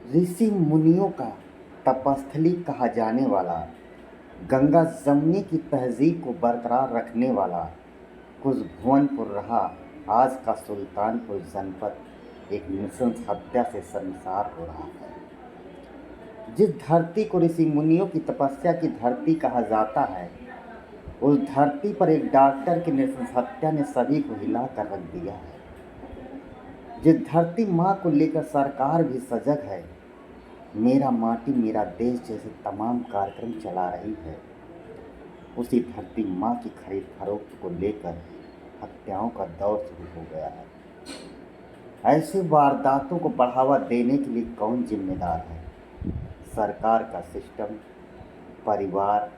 ऋषि मुनियों का तपस्थली कहा जाने वाला, गंगा जमनी की तहजीब को बरकरार रखने वाला कुछ भुवनपुर रहा आज का सुल्तानपुर जनपद एक नृशंस हत्या से शर्मसार हो रहा है। जिस धरती को ऋषि मुनियों की तपस्या की धरती कहा जाता है, उस धरती पर एक डॉक्टर की नृशंस हत्या ने सभी को हिला कर रख दिया है। जिस धरती माँ को लेकर सरकार भी सजग है, मेरा माटी मेरा देश जैसे तमाम कार्यक्रम चला रही है, उसी धरती माँ की खरीद फरोख्त को लेकर हत्याओं का दौर शुरू हो गया है। ऐसे वारदातों को बढ़ावा देने के लिए कौन जिम्मेदार है? सरकार का सिस्टम, परिवार,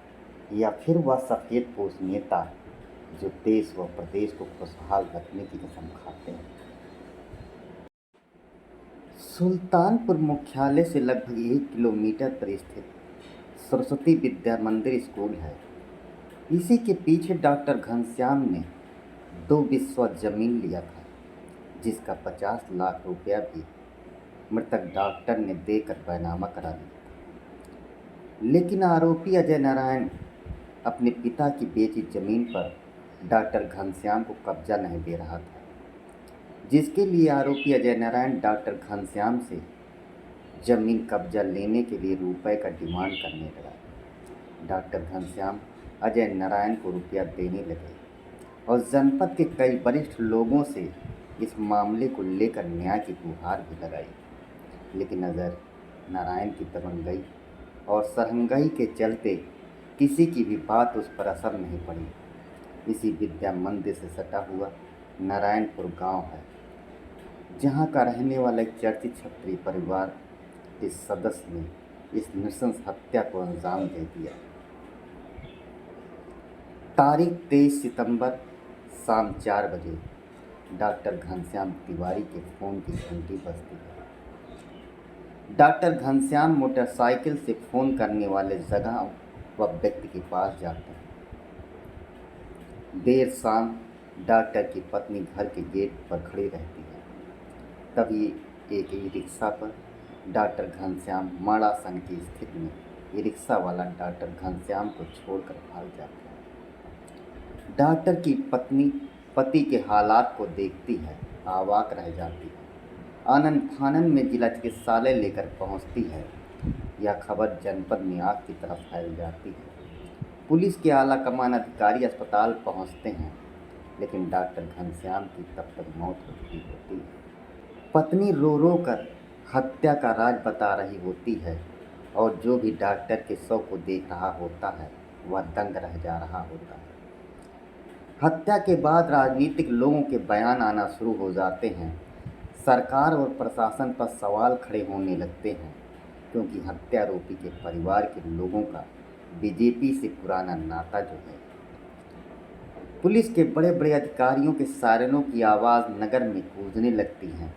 या फिर वह सफेदपोश नेता जो देश व प्रदेश को खुशहाल रखने की कसम खाते हैं। सुल्तानपुर मुख्यालय से लगभग 1 किलोमीटर पर स्थित सरस्वती विद्या मंदिर स्कूल है। इसी के पीछे डॉक्टर घनश्याम ने 2 बिस्वा जमीन लिया था, जिसका 50 लाख रुपया भी मृतक डॉक्टर ने देकर बैनामा करा लिया। लेकिन आरोपी अजय नारायण अपने पिता की बेची जमीन पर डॉक्टर घनश्याम को कब्जा नहीं दे रहा था, जिसके लिए आरोपी अजय नारायण डॉक्टर घनश्याम से जमीन कब्जा लेने के लिए रुपए का डिमांड करने लगा। डॉक्टर घनश्याम अजय नारायण को रुपया देने लगे और जनपद के कई वरिष्ठ लोगों से इस मामले को लेकर न्याय की गुहार भी लगाई। लेकिन अजय नारायण की दबंगई और सरंगाई के चलते किसी की भी बात उस पर असर नहीं पड़ी। इसी विद्या मंदिर से सटा हुआ नारायणपुर गांव है, जहां का रहने वाला एक चर्चित क्षत्रिय परिवार के सदस्य ने इस नृशंस हत्या को अंजाम दे दिया। तारीख 23 सितंबर शाम 4 बजे डॉक्टर घनश्याम तिवारी के फ़ोन की घंटी बजती है। डॉक्टर घनश्याम मोटरसाइकिल से फ़ोन करने वाले जगह व व्यक्ति के पास जाते हैं। देर शाम डॉक्टर की पत्नी घर के गेट पर खड़ी रहती है। तभी एक ई रिक्शा पर डॉक्टर घनश्याम माड़ासन की स्थिति में ई रिक्शा वाला डॉक्टर घनश्याम को छोड़कर भाग जाता है। डॉक्टर की पत्नी पति के हालात को देखती है, अवाक रह जाती है। आनन फानन में जिला चिकित्सालय लेकर पहुंचती है। यह खबर जनपद में आग की तरफ फैल जाती है। पुलिस के आला कमान अधिकारी अस्पताल पहुंचते हैं, लेकिन डॉक्टर घनश्याम की तब तक मौत हो चुकी होती है। पत्नी रो रो कर हत्या का राज बता रही होती है और जो भी डॉक्टर के शव को देख रहा होता है वह दंग रह जा रहा होता है। हत्या के बाद राजनीतिक लोगों के बयान आना शुरू हो जाते हैं। सरकार और प्रशासन पर सवाल खड़े होने लगते हैं, क्योंकि हत्यारोपी के परिवार के लोगों का बीजेपी से पुराना नाता जो है। पुलिस के बड़े बड़े अधिकारियों के सायरनों की आवाज़ नगर में गूंजने लगती है।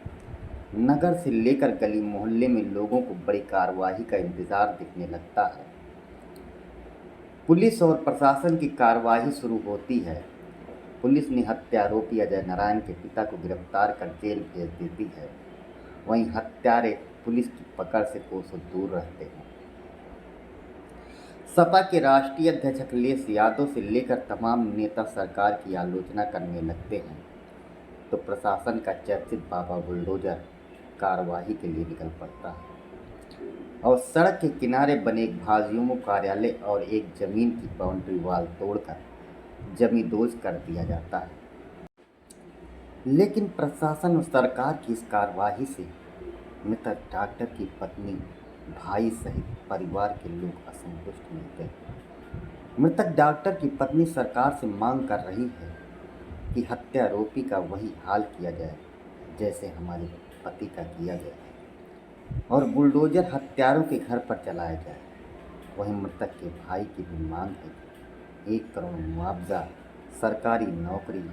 नगर से लेकर गली मोहल्ले में लोगों को बड़ी कार्रवाई का इंतजार दिखने लगता है। पुलिस और प्रशासन की कार्रवाई शुरू होती है। पुलिस ने हत्यारोपी अजय नारायण के पिता को गिरफ्तार कर जेल भेज देती है। वहीं हत्यारे पुलिस की पकड़ से कोसों दूर रहते हैं। सपा के राष्ट्रीय अध्यक्ष अखिलेश यादव से लेकर तमाम नेता सरकार की आलोचना करने लगते हैं, तो प्रशासन का चर्चित बाबा बुलडोजर कार्रवाई के लिए निकल पड़ता है और सड़क के किनारे बने एक भाजयुमो कार्यालय और एक जमीन की बाउंड्री वाल तोड़कर जमींदोज कर दिया जाता है। लेकिन प्रशासन और सरकार की इस कार्रवाई से मृतक डॉक्टर की पत्नी, भाई सहित परिवार के लोग असंतुष्ट मिलते हैं। मृतक डॉक्टर की पत्नी सरकार से मांग कर रही है कि हत्यारोपी का वही हाल किया जाए जैसे हमारे पति का किया गया है और बुलडोजर हत्यारों के घर पर चलाया जाए। वहीं मृतक के भाई की भी मांग है कि 1 करोड़ मुआवजा, सरकारी नौकरी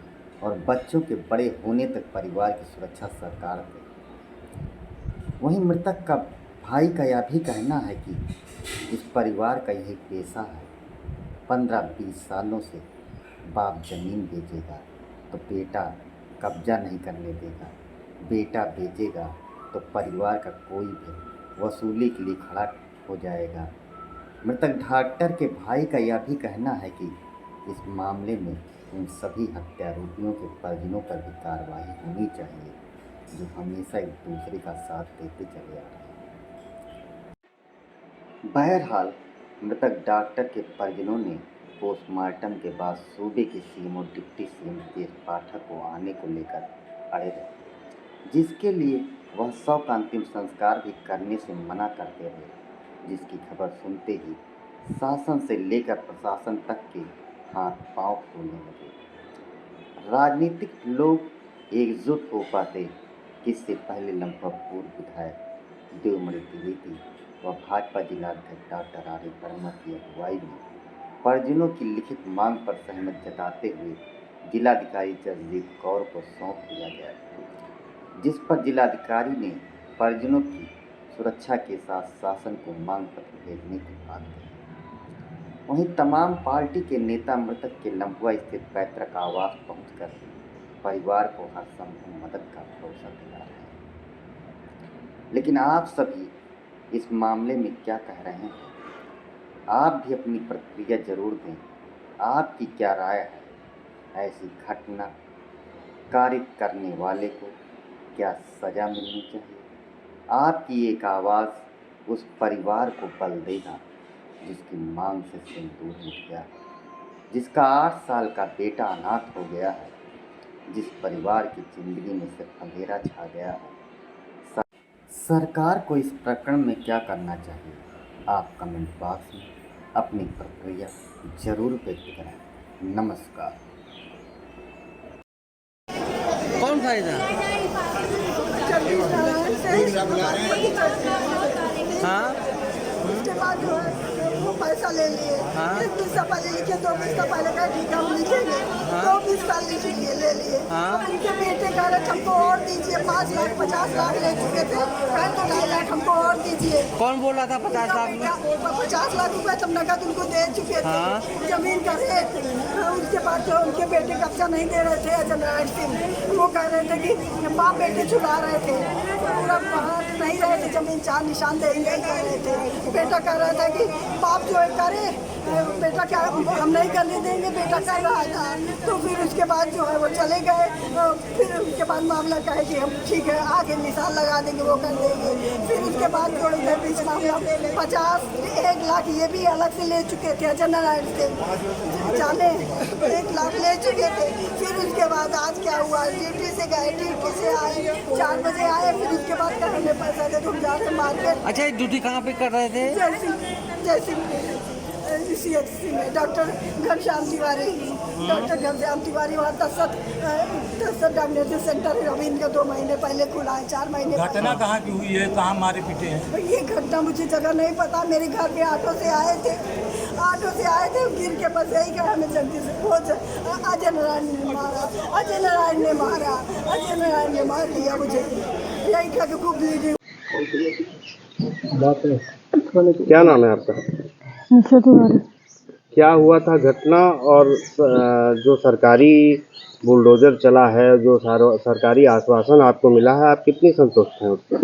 और बच्चों के बड़े होने तक परिवार की सुरक्षा सरकार दे। वहीं मृतक का भाई का यह भी कहना है कि इस परिवार का यही पेशा है। 15-20 सालों से बाप जमीन बेचेगा तो बेटा कब्जा नहीं करने देगा, बेटा बेचेगा तो परिवार का कोई भी वसूली के लिए खड़ा हो जाएगा। मृतक डॉक्टर के भाई का यह भी कहना है कि इस मामले में उन सभी हत्यारोपियों के परिजनों पर भी कार्रवाई होनी चाहिए जो हमेशा एक दूसरे का साथ देते चले आ रहे हैं। बहरहाल मृतक डॉक्टर के परिजनों ने पोस्टमार्टम के बाद सूबे के सीएम और डिप्टी सीएम ब्रजेश पाठक को आने को लेकर अड़े रहे, जिसके लिए वह शव का अंतिम संस्कार भी करने से मना करते रहे, जिसकी खबर सुनते ही शासन से लेकर प्रशासन तक के हाथ पांव फूलने लगे। राजनीतिक लोग एकजुट हो पाते इससे पहले लगभग पूर्व विधायक देवमणि द्विवेदी व भाजपा जिलाध्यक्ष डॉक्टर आर एस वर्मा की अगुवाई में परिजनों की लिखित मांग पर सहमति जताते हुए जिलाधिकारी जसजीत कौर को सौंप दिया गया, जिस पर जिलाधिकारी ने परिजनों की सुरक्षा के साथ शासन को मांग पत्र भेजने की बात कही। वहीं तमाम पार्टी के नेता मृतक के लंबुआ स्थित पैतृक आवास पहुंचकर परिवार को हर संभव मदद का भरोसा दिला रहे हैं। लेकिन आप सभी इस मामले में क्या कह रहे हैं? आप भी अपनी प्रतिक्रिया जरूर दें। आपकी क्या राय है? ऐसी घटना कारित करने वाले को क्या सजा मिलनी चाहिए? आपकी एक आवाज़ उस परिवार को बल देगा जिसकी मांग से सिंदूर मिट गया, जिसका 8 साल का बेटा अनाथ हो गया है, जिस परिवार की जिंदगी में सिर्फ अंधेरा छा गया है। सरकार को इस प्रकरण में क्या करना चाहिए? आप कमेंट बॉक्स में अपनी प्रतिक्रिया जरूर व्यक्त करें। नमस्कार। कौन फायदा? हाँ, उसके बाद जो है वो पैसा ले लिए। हाँ। 1 पैसा पहले लिखे, 2 पैसा पहले कहा ठीक है हम लिखेंगे, 2 पैसा लिखेंगे ले लिए। हाँ। उनके बेटे कह रहे हमको और दीजिए, 5 लाख 50 लाख ले चुके थे, कहे तो 2.5 लाख हमको और दीजिए। कौन बोल रहा था 50 लाख में? 50 लाख रुपए तब नकद उनको दे चुके थे। हाँ। जमीन का रेट। उसके बाद जो उनके बेटे कब्जा नहीं दे रहे थे अजय नारायण सिंह, वो कह रहे थे कि बाप बेटे छुड़ा रहे थे, पूरा बाहर नहीं रहे थे, जमीन 4 निशान देंगे कह रहे थे। बेटा कह रहा था कि बाप जो है करे, बेटा क्या हम नहीं करने देंगे, बेटा कर रहा था। तो फिर उसके बाद जो है वो चले गए। फिर उसके बाद मामला कहे कि हम ठीक है आगे निशान लगा देंगे, वो कर देंगे। फिर उसके बाद जो इधर बीच मामला 1 लाख ये भी अलग से ले चुके थे अजय नारायण से, जाने 1 लाख ले चुके थे। फिर उसके बाद आज क्या हुआ, ड्यूटी से गए, ड्यूटी से आए 4 बजे आए, फिर उसके बाद कहेंगे पैसा दे तुम जा रहे मार्केट। अच्छा, ड्यूटी कहाँ पे कर रहे थे? जैसे CHC में डॉक्टर घनश्याम तिवारी, वहाँ दस्तक डायग्नोस्टिक सेंटर अभी इनका 2 महीने पहले खुला है, 4 महीने। घटना कहाँ की हुई है, कहाँ मारे पीटे हैं? ये घटना मुझे जगह नहीं पता। मेरे घर पे ऑटो से आए थे, गिर के बस यही कहा हमें जल्दी से पहुँच। अजय नारायण ने मारा, अजय नारायण ने मार दिया मुझे, यही कहा कि खूब ब्लीडिंग। क्या नाम है आपका? निशा तिवारी। क्या हुआ था घटना, और जो सरकारी बुलडोजर चला है, जो सरकारी आश्वासन आपको मिला है, आप कितनी संतुष्ट हैं उससे?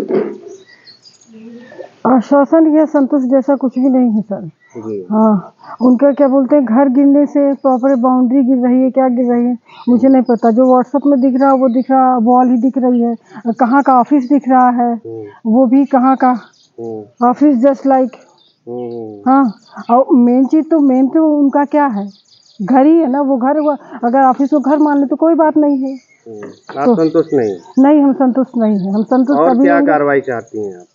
आश्वासन या संतुष्ट जैसा कुछ भी नहीं है सर। जी। हाँ, उनका क्या बोलते हैं, घर गिरने से प्रॉपर बाउंड्री गिर रही है, क्या गिर रही है मुझे नहीं पता। जो व्हाट्सएप में दिख रहा है वो दिख रहा, वॉल ही दिख रही है। कहाँ का ऑफिस दिख रहा है, वो भी कहाँ का ऑफिस, जस्ट लाइक। हाँ, और मेन तो उनका क्या है, घर ही है ना, वो घर। अगर ऑफिस को घर मान ले तो कोई बात नहीं है। आप तो संतुष्ट नहीं? नहीं, हम संतुष्ट नहीं है। हम संतुष्ट और कभी क्या नहीं। कार्रवाई चाहती हैं आप?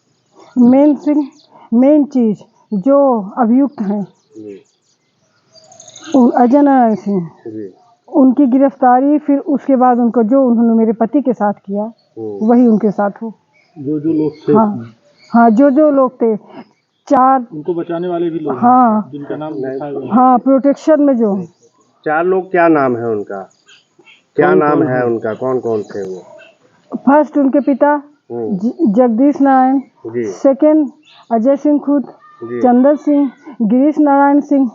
मेन चीज जो अभियुक्त हैं जी। अजय नारायण सिंह, जी। उनकी गिरफ्तारी, फिर उसके बाद उनको जो उन्होंने मेरे पति के साथ किया वही उनके साथ हो। जो लोग थे, हाँ, जो लोग थे, 4 उनको बचाने वाले भी लोग, हाँ, जिनका नाम लिखा हुआ है। हाँ, प्रोटेक्शन में जो 4 लोग, क्या नाम है उनका? क्या नाम है उनका? कौन कौन थे वो? फर्स्ट उनके पिता जगदीश नारायण, जी। सेकंड अजय सिंह खुद, जी। चंदर सिंह, गिरीश नारायण सिंह।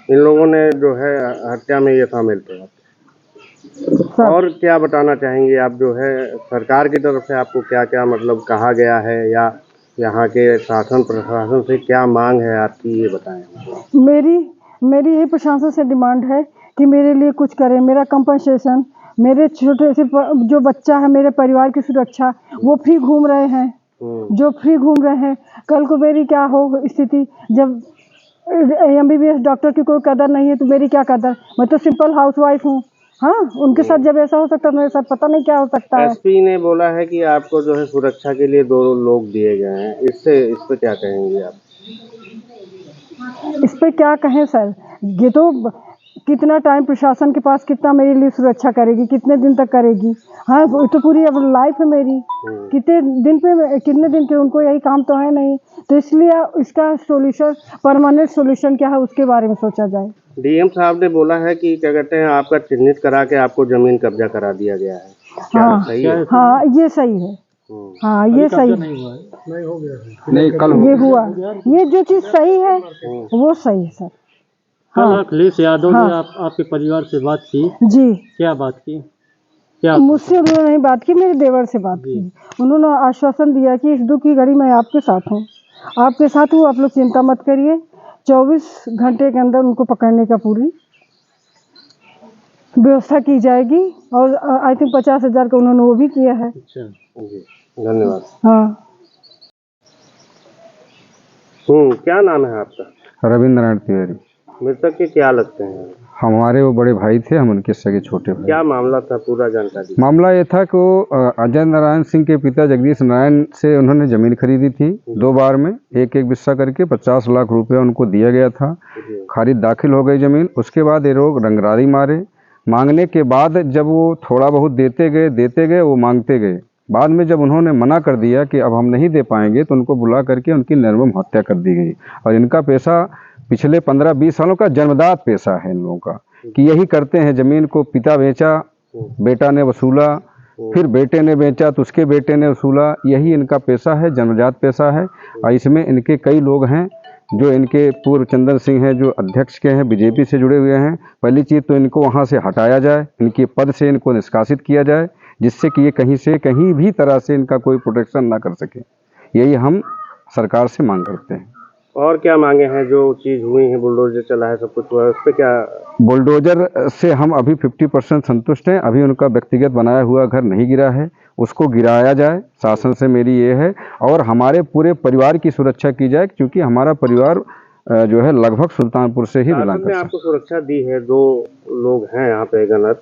इन लोगों ने जो है हत्या में ये शामिल थे। और क्या बताना चाहेंगे आप, जो है सरकार की तरफ से आपको क्या क्या मतलब कहा गया है, या यहाँ के शासन प्रशासन से क्या मांग है आपकी, ये बताएं। मेरी यही प्रशासन से डिमांड है कि मेरे लिए कुछ करें, मेरा कंपनसेशन, मेरे छोटे से जो बच्चा है, मेरे परिवार की सुरक्षा, वो फ्री घूम रहे हैं, जो फ्री घूम रहे हैं, कल को मेरी क्या हो स्थिति, जब MBBS डॉक्टर की कोई कदर नहीं है तो मेरी क्या कदर, मैं तो सिंपल हाउसवाइफ हूँ। हाँ, उनके साथ जब ऐसा हो सकता है मेरे साथ पता नहीं क्या हो सकता है। SP ने बोला है कि आपको जो है सुरक्षा के लिए 2 लोग दिए गए हैं, इस पे क्या कहेंगे आप? इस पे क्या कहें सर, ये तो कितना टाइम प्रशासन के पास कितना मेरे लिए सुरक्षा करेगी, कितने दिन तक करेगी। हाँ, वो तो पूरी अब लाइफ है मेरी, कितने दिन के उनको यही काम तो है नहीं, तो इसलिए इसका सॉल्यूशन, परमानेंट सॉल्यूशन क्या है उसके बारे में सोचा जाए। DM साहब ने बोला है कि क्या कहते हैं, आपका चिन्हित करा के आपको जमीन कब्जा करा दिया गया है, क्या सही है? हाँ, ये सही है। हाँ, ये सही है। नहीं, कल ये हुआ, ये जो चीज़ सही है वो सही है सर। हाँ, अखिलेश यादव ने आपके परिवार से बात की जी। क्या बात की? क्या मुझसे उन्होंने नहीं बात की, मेरे देवर से बात की। उन्होंने आश्वासन दिया कि इस दुख की घड़ी मैं आपके साथ हूँ, आपके साथ हूँ, आप लोग चिंता मत करिए, 24 घंटे के अंदर उनको पकड़ने का पूरी व्यवस्था की जाएगी। और आई थिंक 50,000 का उन्होंने वो भी किया है। अच्छा, धन्यवाद। हाँ, क्या नाम है आपका? रविंद्र नारायण तिवारी। मृतक के क्या लगते हैं? हमारे वो बड़े भाई थे, हम उनके सगे छोटे भाई। क्या मामला था, पूरा जानकारी? मामला ये था कि वो अजय नारायण सिंह के पिता जगदीश नारायण से उन्होंने ज़मीन खरीदी थी 2 बार में, एक हिस्सा करके 50 लाख रुपया उनको दिया गया था। खरीद दाखिल हो गई ज़मीन, उसके बाद ये लोग रंगरारी मांगने के बाद जब वो थोड़ा बहुत देते गए वो मांगते गए। बाद में जब उन्होंने मना कर दिया कि अब हम नहीं दे पाएंगे तो उनको बुला करके उनकी निर्मम हत्या कर दी गई। और इनका पेशा पिछले 15-20 सालों का जन्मदात पेशा है इन लोगों का, कि यही करते हैं। ज़मीन को पिता बेचा, बेटा ने वसूला, फिर बेटे ने बेचा तो उसके बेटे ने वसूला, यही इनका पेशा है, जन्मजात पेशा है। और इसमें इनके कई लोग हैं, जो इनके पूर्व चंदन सिंह हैं जो अध्यक्ष के हैं, BJP से जुड़े हुए हैं। पहली चीज़ तो इनको वहाँ से हटाया जाए, इनके पद से इनको निष्कासित किया जाए, जिससे कि ये कहीं भी तरह से इनका कोई प्रोटेक्शन ना कर सके। यही हम सरकार से मांग करते हैं। और क्या मांगे हैं? जो चीज़ हुई है, बुलडोजर चला है, सब कुछ हुआ है, उस पर क्या? बुलडोजर से हम अभी 50% संतुष्ट हैं। अभी उनका व्यक्तिगत बनाया हुआ घर नहीं गिरा है, उसको गिराया जाए, शासन से मेरी ये है। और हमारे पूरे परिवार की सुरक्षा की जाए, क्योंकि हमारा परिवार जो है लगभग सुल्तानपुर से ही बिलोंग करता है। आपको सुरक्षा दी है, 2 लोग हैं यहाँ पे गनर,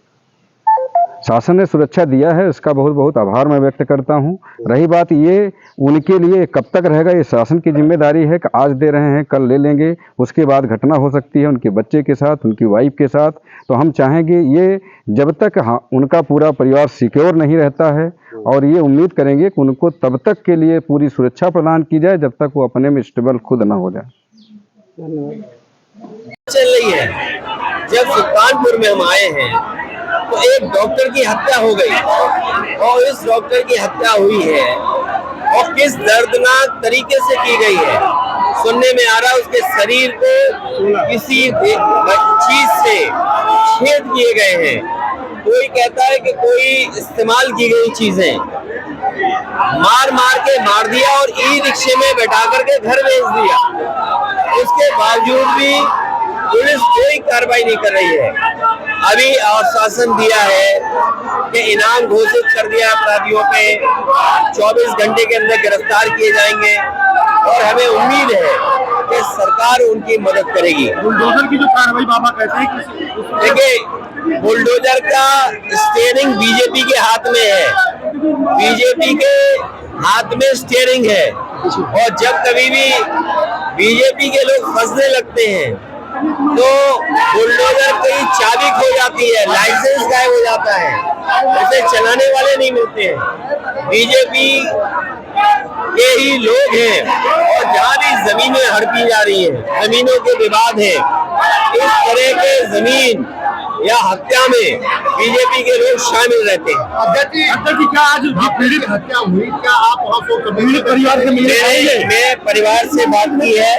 शासन ने सुरक्षा दिया है, इसका बहुत बहुत आभार मैं व्यक्त करता हूं। रही बात ये, उनके लिए कब तक रहेगा, ये शासन की जिम्मेदारी है कि आज दे रहे हैं कल ले लेंगे, उसके बाद घटना हो सकती है उनके बच्चे के साथ, उनकी वाइफ के साथ। तो हम चाहेंगे ये जब तक उनका पूरा परिवार सिक्योर नहीं रहता है, और ये उम्मीद करेंगे कि उनको तब तक के लिए पूरी सुरक्षा प्रदान की जाए जब तक वो अपने में स्टेबल खुद ना हो जाए। चल रही है। जब सुल्तानपुर में हम आए हैं तो एक डॉक्टर की हत्या हो गई, और इस डॉक्टर की हत्या हुई है और किस दर्दनाक तरीके से की गई है। सुनने में आ रहा है उसके शरीर को किसी चीज से छेद किए गए हैं। कोई कहता है कि कोई इस्तेमाल की गई चीजें मार के मार दिया और ई-रिक्शे में बैठा करके घर भेज दिया। उसके बावजूद भी पुलिस कोई कार्रवाई नहीं कर रही है। अभी आश्वासन दिया है कि इनाम घोषित कर दिया अपराधियों पे, 24 घंटे के अंदर गिरफ्तार किए जाएंगे, और हमें उम्मीद है कि सरकार उनकी मदद करेगी। बुलडोजर की जो कार्रवाई बाबा कहते हैं कि देखिए, बुलडोजर का स्टीयरिंग बीजेपी के हाथ में है, बीजेपी के हाथ में स्टीयरिंग है। और जब कभी भी बीजेपी के लोग फंसने लगते हैं तो बुलडोजर की चाबी खो जाती है, लाइसेंस गायब हो जाता है, उसे चलाने वाले नहीं मिलते हैं। बीजेपी के ही लोग हैं, और जहाँ भी जमीनें हड़पी जा रही हैं, जमीनों के विवाद हैं, इस तरह के जमीन या हत्या में बीजेपी के लोग शामिल रहते हैं। अध्यक्ष जी, क्या आज पीड़ित हत्या हुई, क्या आप वहाँ पीड़ित परिवार से मिलने आएंगे? मैं परिवार से बात की है,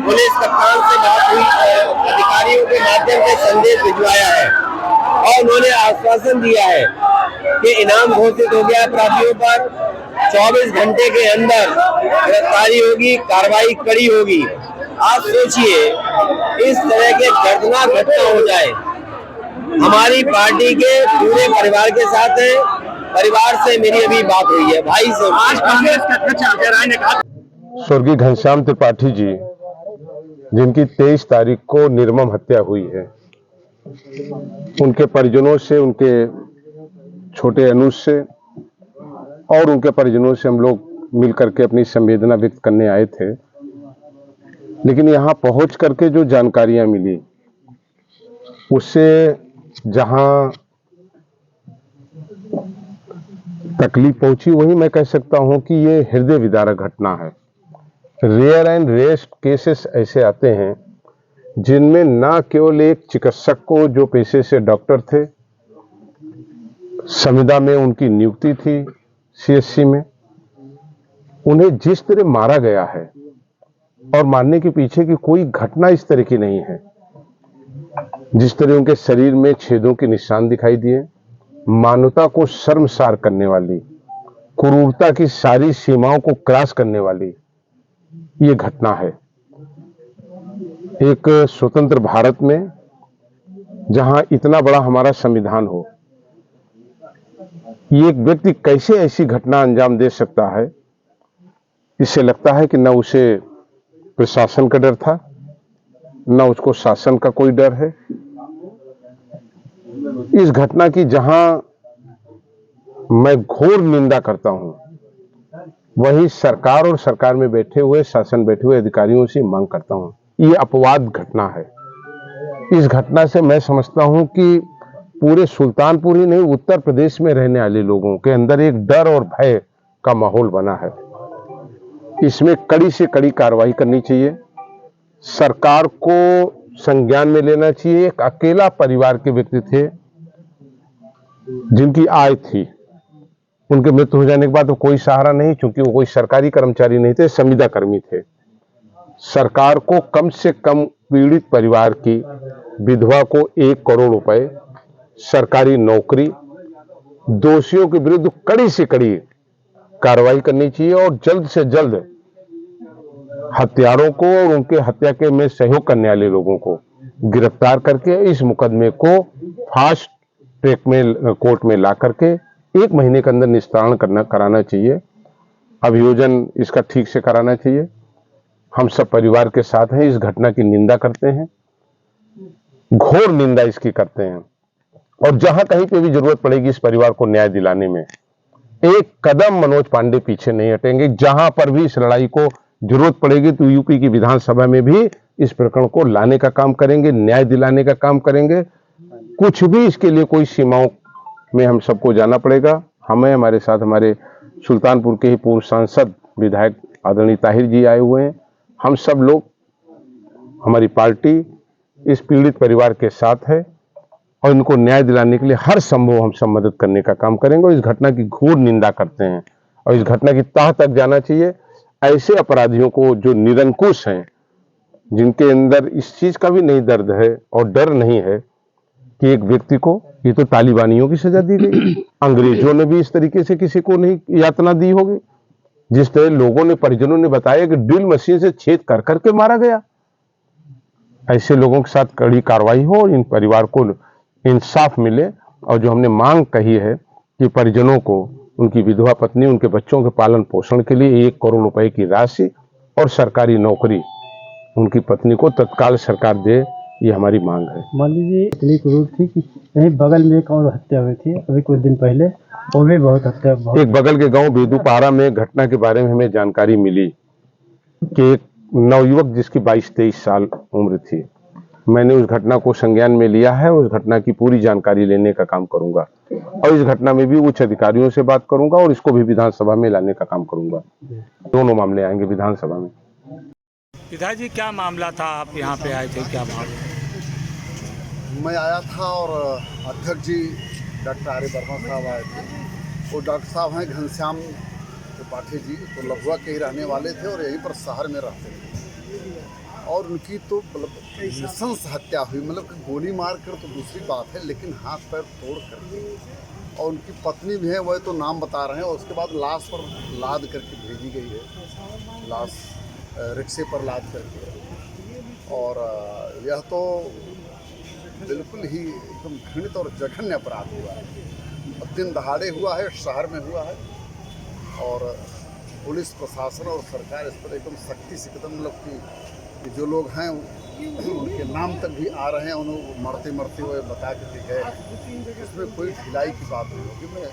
पुलिस कप्तान से बात हुई, अधिकारियों के माध्यम से संदेश भिजवाया है। और उन्होंने आश्वासन दिया है कि इनाम घोषित हो गया अपराधियों पर, 24 घंटे के अंदर गिरफ्तारी होगी, कार्रवाई कड़ी होगी। आप सोचिए इस तरह के दर्दनाक घटना हो जाए। हमारी पार्टी के पूरे परिवार के साथ है, परिवार से मेरी अभी बात हुई है, भाई से। आज कांग्रेस के अध्यक्ष अजय राय ने कहा स्वर्गीय घनश्याम त्रिपाठी जी, जिनकी 23 तारीख को निर्मम हत्या हुई है, उनके परिजनों से, उनके छोटे अनुज से और उनके परिजनों से हम लोग मिलकर के अपनी संवेदना व्यक्त करने आए थे। लेकिन यहाँ पहुंच करके जो जानकारियां मिली, उससे जहां तकलीफ पहुंची, वही मैं कह सकता हूं कि ये हृदय विदारक घटना है। रेयर एंड रेयर केसेस ऐसे आते हैं जिनमें ना केवल एक चिकित्सक को, जो पेशे से डॉक्टर थे, संविदा में उनकी नियुक्ति थी सीएससी में, उन्हें जिस तरह मारा गया है और मारने के पीछे की कोई घटना इस तरह की नहीं है। जिस तरह उनके शरीर में छेदों के निशान दिखाई दिए, मानवता को शर्मसार करने वाली, क्रूरता की सारी सीमाओं को क्रॉस करने वाली ये घटना है। एक स्वतंत्र भारत में जहां इतना बड़ा हमारा संविधान हो, ये एक व्यक्ति कैसे ऐसी घटना अंजाम दे सकता है? इससे लगता है कि न उसे प्रशासन का डर था, न उसको शासन का कोई डर है। इस घटना की जहां मैं घोर निंदा करता हूं, वही सरकार और सरकार में बैठे हुए, शासन बैठे हुए अधिकारियों से मांग करता हूं। ये अपवाद घटना है। इस घटना से मैं समझता हूं कि पूरे सुल्तानपुर ही नहीं, उत्तर प्रदेश में रहने वाले लोगों के अंदर एक डर और भय का माहौल बना है। इसमें कड़ी से कड़ी कार्रवाई करनी चाहिए। सरकार को संज्ञान में लेना चाहिए। एक अकेला परिवार के व्यक्ति थे जिनकी आय थी, उनके मृत्यु हो जाने के बाद तो कोई सहारा नहीं, क्योंकि वो कोई सरकारी कर्मचारी नहीं थे, संविदा कर्मी थे। सरकार को कम से कम पीड़ित परिवार की विधवा को 1 करोड़ रुपए, सरकारी नौकरी, दोषियों के विरुद्ध कड़ी से कड़ी कार्रवाई करनी चाहिए और जल्द से जल्द हत्यारों को और उनके हत्या के में सहयोग करने वाले लोगों को गिरफ्तार करके इस मुकदमे को फास्ट ट्रैक में कोर्ट में ला करके 1 महीने के अंदर निस्तारण कराना चाहिए। अभियोजन इसका ठीक से कराना चाहिए। हम सब परिवार के साथ हैं, इस घटना की निंदा करते हैं, घोर निंदा इसकी करते हैं। और जहां कहीं पे भी जरूरत पड़ेगी इस परिवार को न्याय दिलाने में, एक कदम मनोज पांडे पीछे नहीं हटेंगे। जहां पर भी इस लड़ाई को जरूरत पड़ेगी तो यूपी की विधानसभा में भी इस प्रकरण को लाने का काम करेंगे, न्याय दिलाने का काम करेंगे। कुछ भी इसके लिए कोई सीमाओं में हम सबको जाना पड़ेगा। हमें, हमारे साथ हमारे सुल्तानपुर के ही पूर्व सांसद विधायक आदरणीय ताहिर जी आए हुए हैं। हम सब लोग, हमारी पार्टी इस पीड़ित परिवार के साथ है और इनको न्याय दिलाने के लिए हर संभव हम सब मदद करने का काम करेंगे। और इस घटना की घोर निंदा करते हैं और इस घटना की तह तक जाना चाहिए। ऐसे अपराधियों को जो निरंकुश हैं, जिनके अंदर इस चीज का भी नहीं दर्द है और डर नहीं है कि एक व्यक्ति को, ये तो तालिबानियों की सजा दी गई, अंग्रेजों ने भी इस तरीके से किसी को नहीं यातना दी होगी। जिस तरह लोगों ने, परिजनों ने बताया कि ड्रिल मशीन से छेद कर करके मारा गया। ऐसे लोगों के साथ कड़ी कार्रवाई हो और इन परिवार को इंसाफ मिले। और जो हमने मांग कही है कि परिजनों को, उनकी विधवा पत्नी, उनके बच्चों के पालन पोषण के लिए 1 करोड़ रुपए की राशि और सरकारी नौकरी उनकी पत्नी को तत्काल सरकार दे, ये हमारी मांग है। मान लीजिए इतनी क्रूर थी कि यहीं बगल में एक और हत्या हुई थी अभी कुछ दिन पहले, वो भी बहुत हत्या। एक बगल के गांव बेदूपारा में घटना के बारे में हमें जानकारी मिली कि एक नवयुवक जिसकी 22-23 साल उम्र थी, मैंने उस घटना को संज्ञान में लिया है। उस घटना की पूरी जानकारी लेने का काम करूंगा और इस घटना में भी उच्च अधिकारियों से बात करूंगा और इसको भी विधानसभा में लाने का काम करूंगा। दोनों मामले आएंगे विधानसभा में। पिताजी, जी क्या मामला था, आप यहाँ पे आए थे, क्या मामला? मैं आया था और अध्यक्ष जी डॉक्टर आर्य वर्मा साहब आए थे। वो डॉक्टर साहब हैं घनश्याम त्रिपाठी जी, तो लभुआ के ही रहने वाले थे और यहीं पर शहर में रहते थे। और उनकी तो मतलब नृशंस हत्या हुई, मतलब कि गोली मार कर तो दूसरी बात है, लेकिन हाथ पैर तोड़ करके। और उनकी पत्नी भी है, वह तो नाम बता रहे हैं, और उसके बाद लाश पर लाद करके भेजी गई है, लाश रिक्शे पर लाद करके। और यह तो बिल्कुल ही एकदम घृणित और जघन्य अपराध हुआ है, दिन दहाड़े हुआ है, शहर में हुआ है। और पुलिस प्रशासन और सरकार इस पर एकदम सख्ती से कदम, मतलब कि जो लोग हैं उनके नाम तक भी आ रहे हैं, उन्हें मरते मरते हुए बता के गए, इसमें कोई ढिलाई की बात नहीं होगी। मैं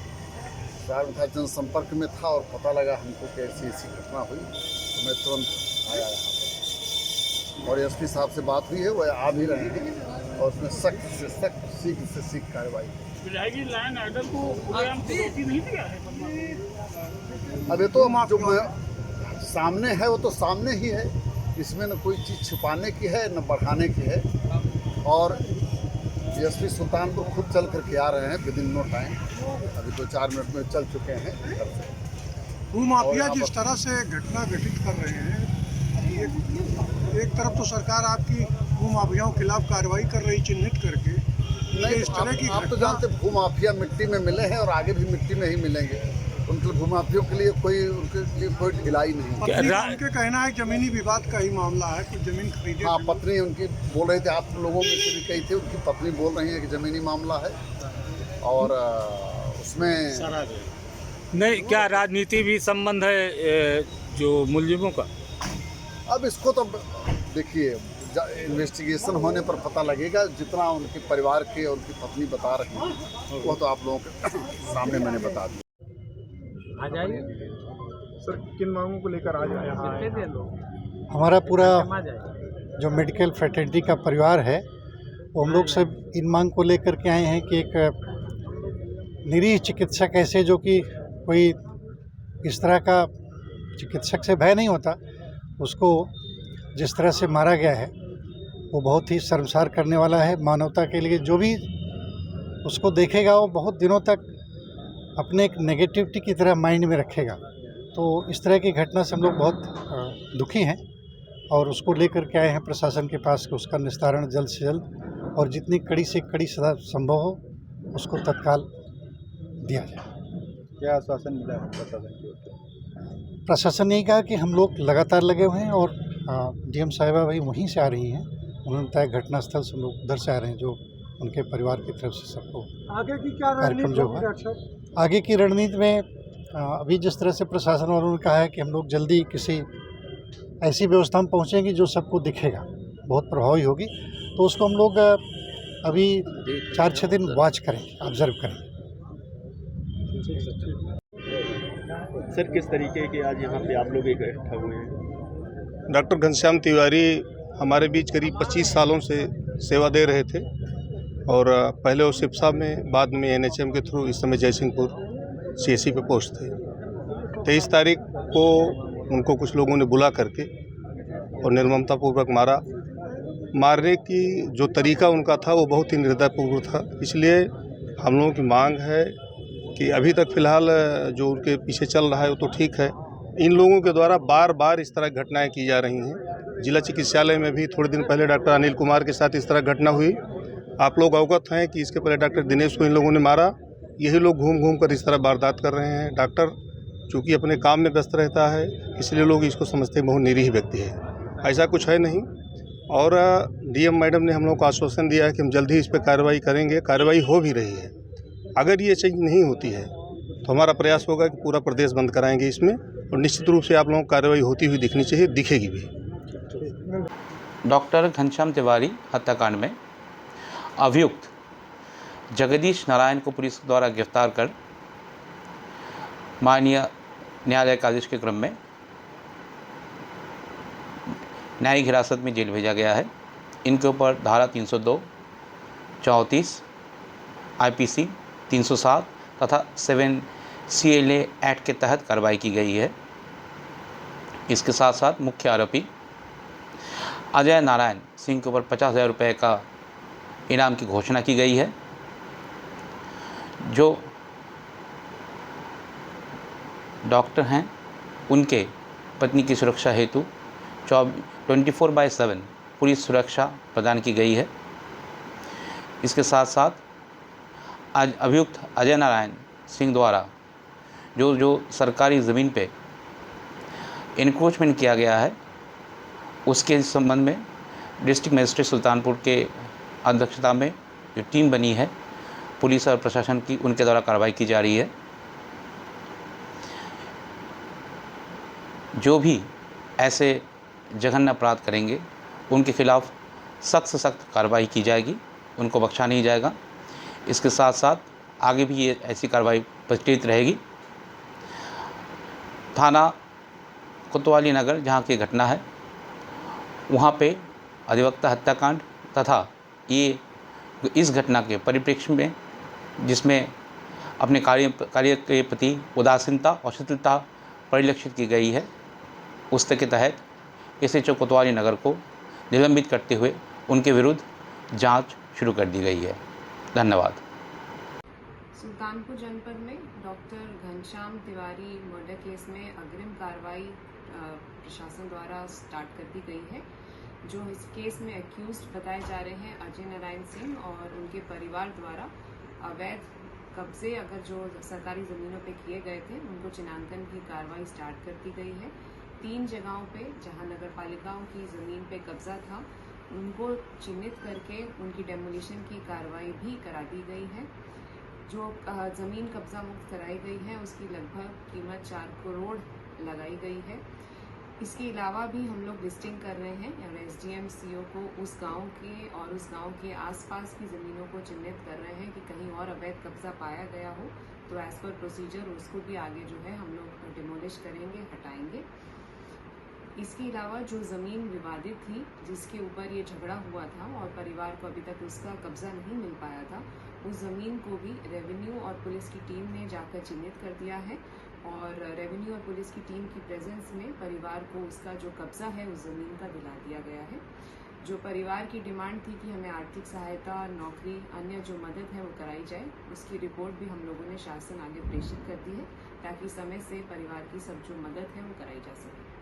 शहर में था, जनसंपर्क में था, और पता लगा हमको कि ऐसी घटना हुई, तो मैं तुरंत आया यहाँ पर। और एसपी साहब से बात हुई है, वह आ भी रहे हैं, और उसमें सख्त से सख्त, सीख से सीख कार्रवाई। अब ये तो जो सामने है वो तो सामने ही है, इसमें न कोई चीज़ छुपाने की है न बढ़ाने की है। और एसपी सुल्तानपुर खुद चल करके आ रहे हैं विदिन नो टाइम, अभी 2-4 मिनट में चल चुके हैं घर से। भूमाफिया जिस तरह से घटना घटित कर रहे हैं, एक तरफ तो सरकार आपकी भूमाफियाओं के खिलाफ कार्रवाई कर रही, चिन्हित करके। नहीं, इस तरह की आप तो जानते भूमाफिया मिट्टी में मिले हैं और आगे भी मिट्टी में ही मिलेंगे। उनके भूमाफियों के लिए कोई ढिलाई नहीं। उनके कहना है जमीनी विवाद का ही मामला है, कुछ जमीन खरीदे। हाँ, पत्नी उनकी बोल रहे थे, आप लोगों में से भी कही थी, उनकी पत्नी बोल रही है कि जमीनी मामला है, और उसमें नहीं, क्या राजनीति भी संबंध है जो मुलजिमों का? अब इसको तो देखिए, इन्वेस्टिगेशन होने पर पता लगेगा। जितना उनके परिवार के और उनकी पत्नी बता रही हैं, वो तो आप लोगों के सामने मैंने बता दिया। आ जाइए सर, किन मांगों को लेकर आज यहाँ आए? हमारा पूरा जो मेडिकल फ्रेटर्निटी का परिवार है, वो हम लोग सब इन मांग को लेकर के आए हैं कि एक निरीह चिकित्सक, ऐसे जो कि कोई इस तरह का चिकित्सक से भय नहीं होता, उसको जिस तरह से मारा गया है वो बहुत ही शर्मसार करने वाला है। मानवता के लिए जो भी उसको देखेगा वो बहुत दिनों तक अपने एक नेगेटिविटी की तरह माइंड में रखेगा। तो इस तरह की घटना से हम लोग बहुत दुखी हैं, और उसको लेकर के आए हैं प्रशासन के पास कि उसका निस्तारण जल्द से जल्द और जितनी कड़ी से कड़ी सजा संभव हो उसको तत्काल दिया जाए। क्या आश्वासन मिला है प्रशासन की ओर से? प्रशासन ने कहा कि हम लोग लगातार लगे हुए हैं, और डीएम साहिबा भाई वहीं से आ रही हैं। उन्होंने बताया घटनास्थल से हम लोग उधर से आ रहे हैं, जो उनके परिवार की तरफ से सबको आगे की क्या कार्यक्रम जो हुआ। आगे की रणनीति में अभी जिस तरह से प्रशासन वालों ने कहा है कि हम लोग जल्दी किसी ऐसी व्यवस्था में पहुँचेंगे जो सबको दिखेगा, बहुत प्रभावी होगी, तो उसको हम लोग अभी 4-6 दिन वॉच करेंगे, ऑब्जर्व करेंगे। सर, किस तरीके के आज यहाँ पे आप लोग इकट्ठा हुए हैं? डॉक्टर घनश्याम तिवारी हमारे बीच करीब 25 सालों से सेवा दे रहे थे, और पहले वो सिपसा में, बाद में एनएचएम के थ्रू इस समय जयसिंहपुर सीएससी पे पोस्ट थे। 23 तारीख को उनको कुछ लोगों ने बुला करके और निर्ममतापूर्वक मारा। मारने की जो तरीका उनका था वो बहुत ही निर्दयपूर्वक था। इसलिए हम लोगों की मांग है कि अभी तक फ़िलहाल जो उनके पीछे चल रहा है वो तो ठीक है, इन लोगों के द्वारा बार बार इस तरह घटनाएं की जा रही हैं। जिला चिकित्सालय में भी थोड़े दिन पहले डॉक्टर अनिल कुमार के साथ इस तरह घटना हुई। आप लोग अवगत हैं कि इसके पहले डॉक्टर दिनेश को इन लोगों ने मारा। यही लोग घूम घूम कर इस तरह वारदात कर रहे हैं। डॉक्टर चूँकि अपने काम में व्यस्त रहता है, इसलिए लोग इसको समझते हैं बहुत निरीह व्यक्ति है, ऐसा कुछ है नहीं। और डीएम मैडम ने हम लोग को आश्वासन दिया है कि हम जल्द ही इस पर कार्रवाई करेंगे। कार्रवाई हो भी रही है। अगर ये चीज़ नहीं होती है तो हमारा प्रयास होगा कि पूरा प्रदेश बंद कराएंगे इसमें, और निश्चित रूप से आप लोगों को कार्रवाई होती हुई दिखनी चाहिए, दिखेगी भी। डॉक्टर घनश्याम तिवारी हत्याकांड में अभियुक्त जगदीश नारायण को पुलिस द्वारा गिरफ्तार कर माननीय न्यायालय के आदेश के क्रम में न्यायिक हिरासत में जेल भेजा गया है। इनके ऊपर धारा 302, 34, आईपीसी 307 तथा 7 CLA एक्ट के तहत कार्रवाई की गई है। इसके साथ साथ मुख्य आरोपी अजय नारायण सिंह के ऊपर 50,000 रुपये का इनाम की घोषणा की गई है। जो डॉक्टर हैं उनके पत्नी की सुरक्षा हेतु 24/7 पुलिस सुरक्षा प्रदान की गई है। इसके साथ साथ आज अभियुक्त अजय नारायण सिंह द्वारा जो सरकारी ज़मीन पे इंक्रोचमेंट किया गया है, उसके संबंध में डिस्ट्रिक्ट मजिस्ट्रेट सुल्तानपुर के अध्यक्षता में जो टीम बनी है पुलिस और प्रशासन की, उनके द्वारा कार्रवाई की जा रही है। जो भी ऐसे जघन्य अपराध करेंगे उनके खिलाफ सख्त से सख्त कार्रवाई की जाएगी, उनको बख्शा नहीं जाएगा। इसके साथ साथ आगे भी ये ऐसी कार्रवाई प्रचलित रहेगी। थाना कोतवाली नगर जहाँ की घटना है, वहाँ पे अधिवक्ता हत्याकांड तथा ये इस घटना के परिप्रेक्ष्य में जिसमें अपने कार्य के प्रति उदासीनता और शिथिलता परिलक्षित की गई है, उसके तहत SHO कोतवाली नगर को निलंबित करते हुए उनके विरुद्ध जांच शुरू कर दी गई है। धन्यवाद। सुल्तानपुर जनपद में doctor Ghanshyam Tiwari murder case में अग्रिम कार्रवाई प्रशासन द्वारा स्टार्ट कर दी गई है। जो इस केस में एक्यूज्ड बताए जा रहे हैं अजय नारायण सिंह और उनके परिवार द्वारा अवैध कब्जे अगर जो सरकारी ज़मीनों पे किए गए थे उनको चिन्हांकन की कार्रवाई स्टार्ट कर दी गई है। 3 जगहों पे जहां नगर पालिकाओं की ज़मीन पे कब्जा था उनको चिन्हित करके उनकी डेमोलिशन की कार्रवाई भी करा दी गई है। जो ज़मीन कब्जा मुक्त कराई गई है उसकी लगभग कीमत 4 करोड़ लगाई गई है। इसके अलावा भी हम लोग लिस्टिंग कर रहे हैं और SDM CO को उस गांव के और उस गांव के आसपास की ज़मीनों को चिन्हित कर रहे हैं कि कहीं और अवैध कब्जा पाया गया हो तो एज़ पर प्रोसीजर उसको भी आगे जो है हम लोग डिमोलिश करेंगे, हटाएंगे। इसके अलावा जो ज़मीन विवादित थी जिसके ऊपर ये झगड़ा हुआ था और परिवार को अभी तक उसका कब्जा नहीं मिल पाया था, उस ज़मीन को भी रेवेन्यू और पुलिस की टीम ने जाकर चिन्हित कर दिया है और रेवेन्यू और पुलिस की टीम की प्रेजेंस में परिवार को उसका जो कब्जा है उस ज़मीन का दिला दिया गया है। जो परिवार की डिमांड थी कि हमें आर्थिक सहायता, नौकरी, अन्य जो मदद है वो कराई जाए, उसकी रिपोर्ट भी हम लोगों ने शासन आगे प्रेषित कर दी है ताकि समय से परिवार की सब जो मदद है वो कराई जा सके।